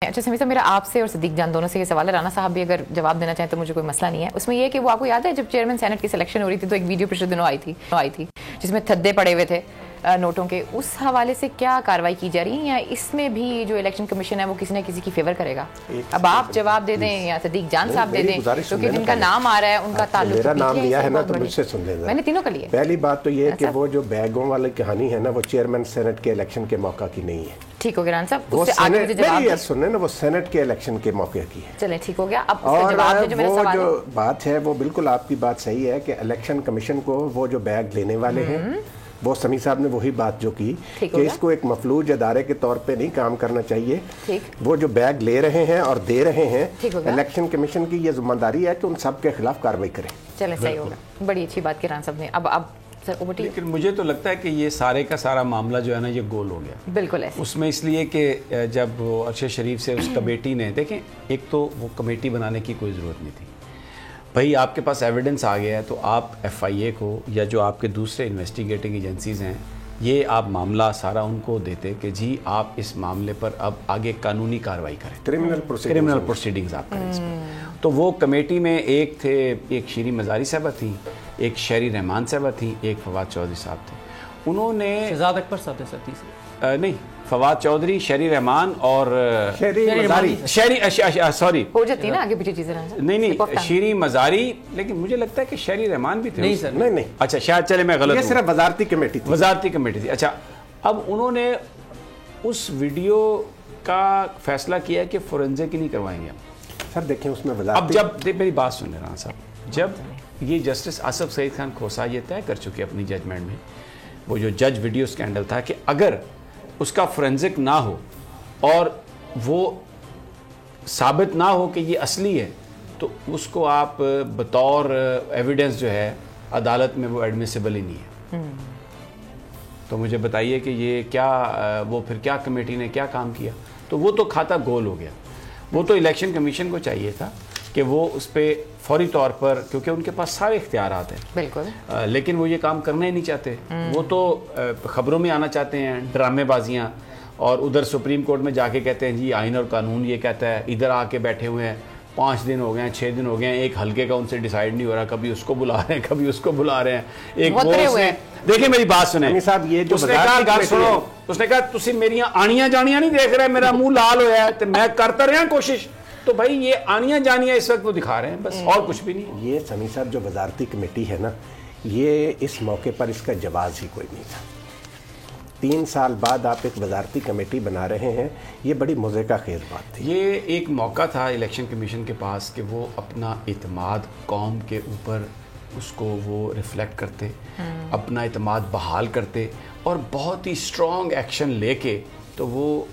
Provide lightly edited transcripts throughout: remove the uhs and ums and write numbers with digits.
اچھا سمیع صاحب، میرا آپ سے اور صدیق جان دونوں سے یہ سوال ہے، رانا صاحب بھی اگر جواب دینا چاہیں تو مجھے کوئی مسئلہ نہیں ہے. اس میں یہ کہ وہ آپ کو یاد ہے جب چیئرمین سینٹ کی سلیکشن ہو رہی تھی تو ایک ویڈیو پچھلے دنوں آئی تھی جس میں تھدے پڑے ہوئے تھے نوٹوں کے، اس حوالے سے کیا کارروائی کی جا رہی ہے یا اس میں بھی جو الیکشن کمیشن ہے وہ کسی نہ کسی کی فیور کرے گا؟ اب آپ جواب دے دیں یا صدیق جان صاحب دے دیں، کیونکہ جن کا نام آ رہا ہے ان کا تعلق میرا نام لیا ہے نا تو مجھ سے سن لیں. میں نے تینوں کا لیا. پہلی بات تو یہ کہ وہ جو بیگوں والی کہانی ہے نا وہ چیئرمین سینٹ کے الیکشن کے موقع کی نہیں ہے. ٹھیک ہو گیا ران صاحب، وہ اس سے آگے مجھے جواب سنیں نا، وہ سینٹ کے الیکشن کے موقع کی ہے. چلیں ٹھیک ہو گیا. اب اس کا جواب جو میرا سوال ہے، جو بات ہے وہ بالکل آپ کی بات صحیح ہے کہ الیکشن کمیشن کو وہ جو بیگ لینے والے ہیں وہ سمیع صاحب نے وہی بات جو کی کہ اس کو ایک مفلوج ادارے کے طور پہ نہیں کام کرنا چاہیے. وہ جو بیگ لے رہے ہیں اور دے رہے ہیں، الیکشن کمیشن کی یہ ذمہ داری ہے کہ ان سب کے خلاف کارروائی کریں. چلیں صحیح ہوگا، بڑی اچھی بات کی ران صاحب نے. اب لیکن مجھے تو لگتا ہے کہ یہ سارے کا سارا معاملہ جو ہے نا یہ گول ہو گیا. بالکل ایسے اس میں اس لیے کہ جب ارشد شریف سے اس کمیٹی نے دیکھیں، ایک تو وہ کمیٹی بنانے کی کوئی ضرورت نہیں تھی. بھائی آپ کے پاس ایویڈنس آ گیا ہے تو آپ ایف آئی اے کو یا جو آپ کے دوسرے انویسٹیگیٹنگ ایجنسیز ہیں یہ آپ معاملہ سارا ان کو دیتے کہ جی آپ اس معاملے پر اب آگے قانونی کارروائی کریں، کرمنل پروسیڈنگز آپ کریں اس پر. تو وہ کمیٹی میں ایک تھے، ایک شیریں مزاری صاحبہ تھیں، ایک شہری رحمان صاحبہ تھیں، ایک فواد چودھری صاحب تھے. انہوں نے شہزاد اکبر صاحب تھے سر تیسرے، نہیں فواد چودھری، شہری رحمان اور سوری ہو جاتی نا آگے پیچھے چیزیں. نہیں شیریں مزاری، لیکن مجھے لگتا ہے کہ شہری رحمان بھی تھے. نہیں سر، نہیں اچھا شاید چلے میں غلط ہوں، یہ صرف وزارتی کمیٹی تھی. اچھا اب انہوں نے اس ویڈیو کا فیصلہ کیا کہ فورنزک نہیں کروائیں گے ہم. سر دیکھیں اس میں اب جب میری بات سن رہے صاحب، جب یہ جسٹس آصف سعید خان کھوسا یہ طے کر چکے اپنی ججمنٹ میں، وہ جو جج ویڈیو سکینڈل تھا کہ اگر اس کا فورنزک نہ ہو اور وہ ثابت نہ ہو کہ یہ اصلی ہے تو اس کو آپ بطور ایویڈنس جو ہے عدالت میں وہ ایڈمیسیبل ہی نہیں ہے. تو مجھے بتائیے کہ یہ کیا وہ پھر کیا کمیٹی نے کیا کام کیا؟ تو وہ تو کھاتا گول ہو گیا. وہ تو الیکشن کمیشن کو چاہیے تھا کہ وہ اس پہ فوری طور پر، کیونکہ ان کے پاس سارے اختیارات ہیں بالکل، لیکن وہ یہ کام کرنا ہی نہیں چاہتے. وہ تو خبروں میں آنا چاہتے ہیں، ڈرامے بازیاں، اور ادھر سپریم کورٹ میں جا کے کہتے ہیں جی آئین اور قانون یہ کہتا ہے. ادھر آ کے بیٹھے ہوئے ہیں، 5 دن ہو گئے ہیں، 6 دن ہو گئے ہیں، ایک حلقے کا ان سے ڈیسائیڈ نہیں ہو رہا. کبھی اس کو بلا رہے ہیں، کبھی اس کو بلا رہے ہیں. ایک دیکھیں میری بات سنیں صاحب، یہ جو اس نے کہا تسی میری آنیاں جانیاں نہیں دیکھ رہے، میرا منہ لال ہوا ہے تو میں کرتا رہا کوشش. تو بھائی یہ آنیاں جانیاں اس وقت وہ دکھا رہے ہیں بس، اور کچھ بھی نہیں. یہ سمیع صاحب جو وزارتی کمیٹی ہے نا، یہ اس موقع پر اس کا جواز ہی کوئی نہیں تھا. 3 سال بعد آپ ایک وزارتی کمیٹی بنا رہے ہیں، یہ بڑی مضحکہ خیز بات تھی. یہ ایک موقع تھا الیکشن کمیشن کے پاس کہ وہ اپنا اعتماد قوم کے اوپر اس کو وہ ریفلیکٹ کرتے، اپنا اعتماد بحال کرتے اور بہت ہی اسٹرانگ ایکشن لے کے تو وہ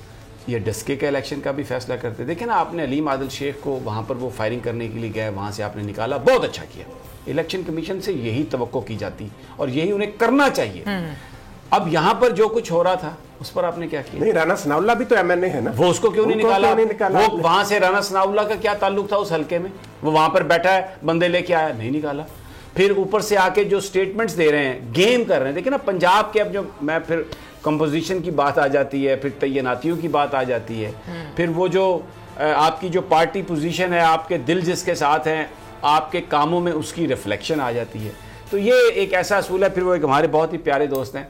یہ ڈسکے کا الیکشن کا بھی فیصلہ کرتے. دیکھیں نا، آپ نے علیم عادل شیخ کو وہاں پر وہ فائرنگ کرنے کے لیے گئے، وہاں سے آپ نے نکالا، بہت اچھا کیا. الیکشن کمیشن سے یہی توقع کی جاتی اور یہی انہیں کرنا چاہیے. اب یہاں پر جو کچھ ہو رہا تھا اس پر آپ نے کیا کیا؟ نہیں، رانا ثناء اللہ بھی تو ایم این اے ہے نا، وہ اس کو کیوں نہیں نکالا؟ وہ وہاں سے رانا ثناء اللہ کا کیا تعلق تھا اس حلقے میں؟ وہ وہاں پر بیٹھا ہے، بندے لے کے آیا، نہیں نکالا. پھر اوپر سے آ کے جو سٹیٹمنٹس دے رہے ہیں، گیم کر رہے ہیں. دیکھیں نا پنجاب کے اب جو میں پھر کمپوزیشن کی بات آ جاتی ہے، پھر تعیناتیوں کی بات آ جاتی ہے، پھر وہ جو آپ کی جو پارٹی پوزیشن ہے، آپ کے دل جس کے ساتھ ہیں، آپ کے کاموں میں اس کی ریفلیکشن آ جاتی ہے. تو یہ ایک ایسا اصول ہے. پھر وہ ایک ہمارے بہت ہی پیارے دوست ہیں،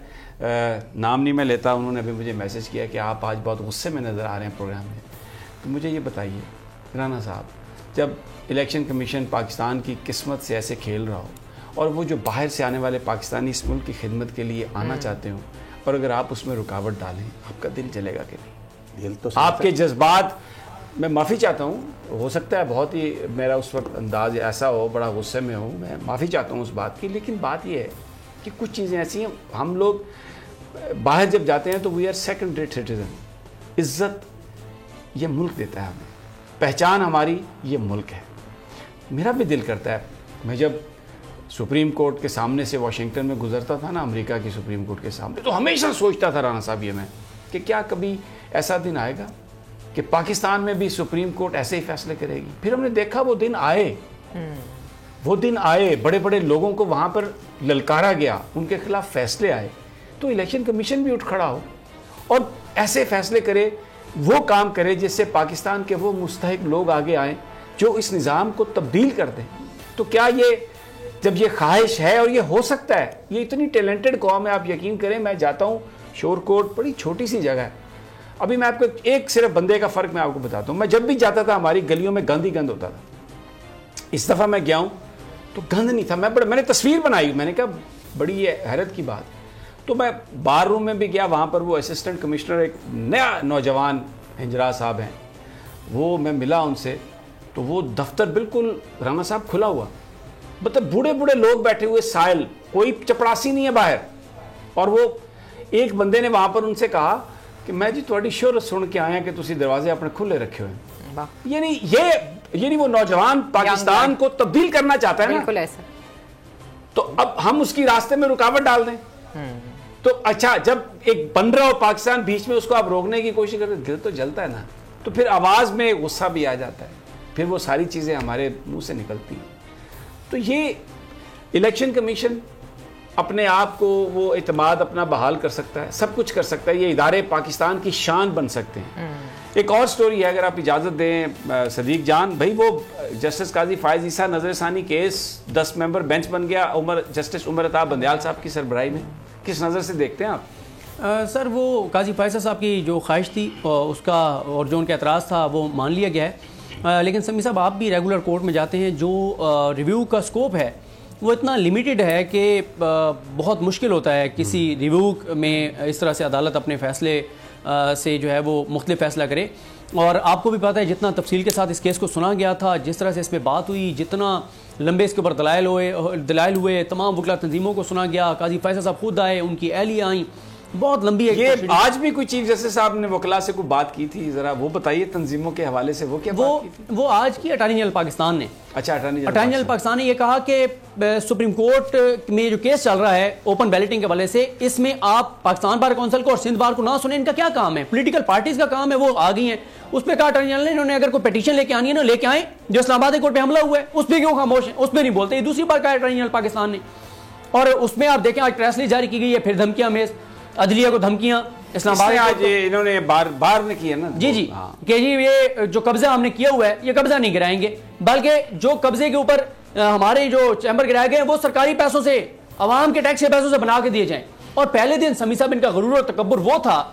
نام نہیں میں لیتا، انہوں نے ابھی مجھے میسج کیا کہ آپ آج بہت غصے میں نظر آ رہے ہیں پروگرام میں. تو مجھے یہ بتائیے رانا صاحب، جب الیکشن کمیشن پاکستان کی قسمت سے ایسے کھیل رہا ہو اور وہ جو باہر سے آنے والے پاکستانی اس ملک کی خدمت کے لیے آنا چاہتے ہوں، اور اگر آپ اس میں رکاوٹ ڈالیں، آپ کا دل چلے گا کہ نہیں؟ دل تو آپ کے جذبات، میں معافی چاہتا ہوں، ہو سکتا ہے بہت ہی میرا اس وقت انداز ایسا ہو، بڑا غصے میں ہوں، میں معافی چاہتا ہوں اس بات کی. لیکن بات یہ ہے کہ کچھ چیزیں ایسی ہیں، ہم لوگ باہر جب جاتے ہیں تو we are second rate citizen. عزت یہ ملک دیتا ہے ہمیں، پہچان ہماری یہ ملک ہے. میرا بھی دل کرتا ہے، میں جب سپریم کورٹ کے سامنے سے واشنگٹن میں گزرتا تھا نا، امریکہ کی سپریم کورٹ کے سامنے، تو ہمیشہ سوچتا تھا رانا صاحب یہ میں کہ کیا کبھی ایسا دن آئے گا کہ پاکستان میں بھی سپریم کورٹ ایسے ہی فیصلے کرے گی. پھر ہم نے دیکھا وہ دن آئے، بڑے بڑے لوگوں کو وہاں پر للکارا گیا، ان کے خلاف فیصلے آئے. تو الیکشن کمیشن بھی اٹھ کھڑا ہو اور ایسے فیصلے کرے وہ کام کرے جس سے پاکستان کے وہ مستحق لوگ آگے آئیں جو اس نظام کو تبدیل کر دیں. تو کیا یہ جب یہ خواہش ہے اور یہ ہو سکتا ہے, یہ اتنی ٹیلنٹڈ قوم ہے, آپ یقین کریں میں جاتا ہوں شور کوٹ, بڑی چھوٹی سی جگہ ہے. ابھی میں آپ کو ایک صرف بندے کا فرق میں آپ کو بتاتا ہوں, میں جب بھی جاتا تھا ہماری گلیوں میں گند ہی گند ہوتا تھا. اس دفعہ میں گیا ہوں تو گند نہیں تھا. میں نے تصویر بنائی, میں نے کہا بڑی یہ حیرت کی بات. تو میں بار روم میں بھی گیا, وہاں پر وہ اسسٹنٹ کمشنر ایک نیا نوجوان ہنجرا صاحب ہیں, وہ میں ملا ان سے, تو وہ دفتر بالکل رانا صاحب کھلا ہوا, مطلب بوڑھے بوڑھے لوگ بیٹھے ہوئے سائل, کوئی چپڑاسی نہیں ہے باہر. اور وہ ایک بندے نے وہاں پر ان سے کہا کہ میں جی تھوڑی شور سن کے آیا کہ تسی دروازے اپنے کھلے رکھے ہوئے. یعنی وہ نوجوان پاکستان کو تبدیل کرنا چاہتا ہے نا, بالکل ایسا. تو اب ہم اس کی راستے میں رکاوٹ ڈال دیں تو اچھا, جب ایک بن رہا ہو پاکستان بیچ میں اس کو آپ روکنے کی کوشش کرتے, دل تو جلتا ہے نا, تو پھر آواز میں غصہ بھی آ جاتا ہے, پھر وہ ساری چیزیں ہمارے منہ سے نکلتی ہیں. تو یہ الیکشن کمیشن اپنے آپ کو وہ اعتماد اپنا بحال کر سکتا ہے, سب کچھ کر سکتا ہے, یہ ادارے پاکستان کی شان بن سکتے ہیں. ایک اور سٹوری ہے اگر آپ اجازت دیں صدیق جان بھائی, وہ جسٹس قاضی فائز عیسیٰ نظر ثانی کیس 10 ممبر بینچ بن گیا جسٹس عمر عطا بندیال صاحب کی سربراہی میں, کس نظر سے دیکھتے ہیں آپ؟ سر وہ قاضی فائز صاحب کی جو خواہش تھی اس کا اور جو ان کا اعتراض تھا وہ مان لیا گیا ہے, لیکن سمی صاحب آپ بھی ریگولر کورٹ میں جاتے ہیں, جو ریویو کا سکوپ ہے وہ اتنا لیمیٹڈ ہے کہ بہت مشکل ہوتا ہے کسی ریویو میں اس طرح سے عدالت اپنے فیصلے سے جو ہے وہ مختلف فیصلہ کرے. اور آپ کو بھی پتہ ہے جتنا تفصیل کے ساتھ اس کیس کو سنا گیا تھا, جس طرح سے اس پہ بات ہوئی, جتنا لمبے اس کے اوپر دلائل ہوئے, تمام وکلا تنظیموں کو سنا گیا, قاضی فیصل صاحب خود آئے, ان کی اہلیہ آئیں, بہت لمبی ہے. یہ آج بھی کوئی چیف جسٹس صاحب نے وکلا سے کوئی بات کی تھی, ذرا وہ بتائیے تنظیموں کے حوالے سے وہ کیا بات کی تھی؟ وہ آج کی اٹارنی جنرل پاکستان نے, اچھا اٹارنی جنرل پاکستان نے یہ کہا کہ سپریم کورٹ میں جو کیس چل رہا ہے اوپن بیلٹنگ کے حوالے سے, اس میں آپ پاکستان بار کونسل کو اور سندھ بار کو نہ سنیں, ان کا کیا کام ہے, پولیٹیکل پارٹیز کا کام ہے, وہ آ گئی ہیں. اس پہ کہا اٹارنی جنرل نے انہوں نے اگر کوئی پیٹیشن لے کے آنی ہے نا لے کے آئیں, جو اسلام آباد کورٹ پہ حملہ ہوا ہے اس پہ کیوں خاموش ہیں, اس پہ نہیں بولتے. یہ دوسری بار کہا اٹارنی جنرل پاکستان نے, اور اس میں آپ دیکھیں آج پریس ریلیز جاری کی گئی ہے, پھر دھمکیاں میں عدلیہ کو دھمکیاں اسلام آباد انہوں نے بار نے کیا نا, جی کہ جی یہ جو قبضہ ہم نے کیا ہوا ہے یہ قبضہ نہیں گرائیں گے, بلکہ جو قبضے کے اوپر ہمارے جو چیمبر گرائے گئے ہیں وہ سرکاری پیسوں سے, عوام کے ٹیکس کے پیسوں سے بنا کے دیے جائیں. اور پہلے دن سمی صاحب ان کا غرور اور تکبر وہ تھا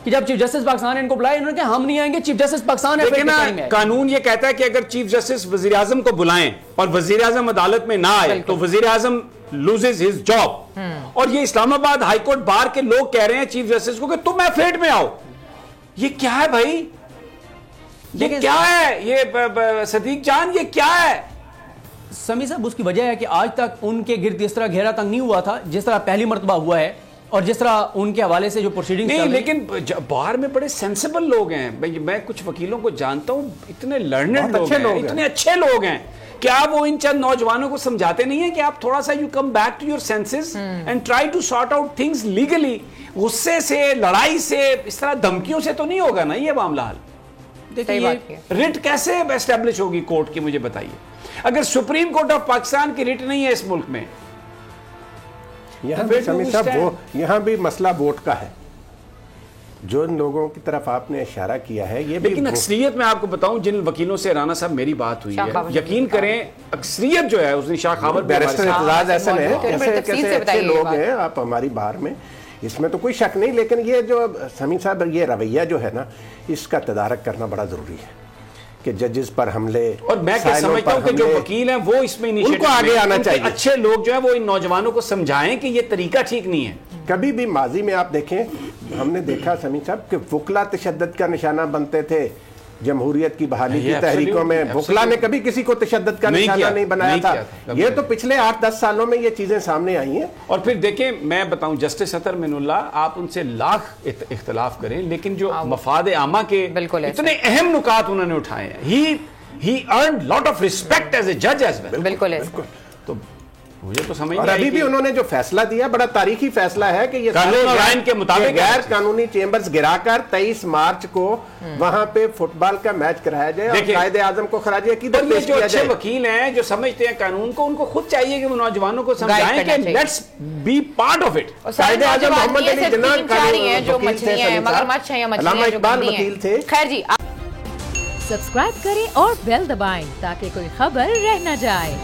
کہ جب چیف جسٹس پاکستان نے ان کو بلائے, انہوں نے کہا ہم نہیں آئیں گے, چیف جسٹس پاکستان ہے. قانون یہ کہتا ہے کہ اگر چیف جسٹس وزیر اعظم کو بلائیں اور وزیر اعظم عدالت میں نہ آئے تو وزیر اعظم loses his job. اور یہ اسلام آباد ہائی کورٹ بار کے لوگ کہہ رہے ہیں چیف جسٹس کو کہ تم ایفلیٹ میں آؤ. یہ کیا ہے بھائی, یہ کیا ہے, یہ صدیق جان یہ کیا ہے؟ سمی صاحب اس کی وجہ ہے کہ آج تک ان کے گرد اس طرح گھیرا تنگ نہیں ہوا تھا جس طرح پہلی مرتبہ ہوا ہے, اور جس طرح ان کے حوالے سے جو پروسیڈنگ نہیں, لیکن باہر میں بڑے سینسیبل لوگ ہیں. میں کچھ وکیلوں کو جانتا ہوں, اتنے لرنڈ لوگ ہیں, اتنے اچھے لوگ ہیں. کیا وہ ان چند نوجوانوں کو سمجھاتے نہیں ہیں کہ آپ تھوڑا سا you come back to your senses and try to sort out things legally. غصے سے, لڑائی سے, اس طرح دھمکیوں سے تو نہیں ہوگا نا یہ معاملہ حل. دیکھیے ریٹ کیسے اسٹیبلش ہوگی کورٹ کی, مجھے بتائیے. اگر سپریم کورٹ آف پاکستان کی ریٹ نہیں ہے اس ملک میں, یہاں بھی مسئلہ ووٹ کا ہے, جو ان لوگوں کی طرف آپ نے اشارہ کیا ہے. یہ لیکن اکثریت میں آپ کو بتاؤں جن وکیلوں سے رانا صاحب میری بات ہوئی ہے, یقین کریں اکثریت جو ہے اس نے شاہ خاور بیرسٹر اعتراض ایسے اچھے لوگ ہیں آپ ہماری بار میں, اس میں تو کوئی شک نہیں. لیکن یہ جو سمی صاحب یہ رویہ جو ہے نا, اس کا تدارک کرنا بڑا ضروری ہے کہ ججز پر حملے, اور میں کیا سمجھتا ہوں کہ جو وکیل ہیں وہ اس میں ان کو آگے آنا چاہیے. اچھے لوگ جو ہیں وہ ان نوجوانوں کو سمجھائیں کہ یہ طریقہ ٹھیک نہیں ہے. کبھی بھی ماضی میں آپ دیکھیں, ہم نے دیکھا سمی صاحب کہ وکلا تشدد کا نشانہ بنتے تھے جمہوریت کی بحالی کی تحریکوں میں. وکلا نے کبھی کسی کو تشدد کا نشانہ نہیں بنایا تھا. یہ تو پچھلے 8-10 سالوں میں یہ چیزیں سامنے آئی ہیں. اور پھر دیکھیں, میں بتاؤں جسٹس اطہر من اللہ, آپ ان سے لاکھ اختلاف کریں, لیکن جو مفاد عامہ کے اتنے اہم نکات انہوں نے اٹھائے ہیں, he earned lot of respect as a judge as well. بالکل. تو مجھے تو سمجھ اور ابھی بھی انہوں نے جو فیصلہ دیا بڑا تاریخی فیصلہ ہے کہ یہ قانون اور آئین کے مطابق غیر قانونی چیمبرز گرا کر 23 مارچ کو وہاں پہ فٹ بال کا میچ کرایا جائے اور قائد اعظم کو خراج عقیدت پیش کیا جائے. جو اچھے وکیل ہیں جو سمجھتے ہیں قانون کو, ان کو خود چاہیے کہ وہ نوجوانوں کو سمجھائیں کہ let's be part of it. Quaid Azam محمد علی جناح جو مچھلیاں ہیں مگرمچھ ہیں یا مچھلیاں جو بنی ہیں. تھے. خیر جی سبسکرائب کریں اور بیل دبائیں تاکہ کوئی خبر رہ نہ جائے.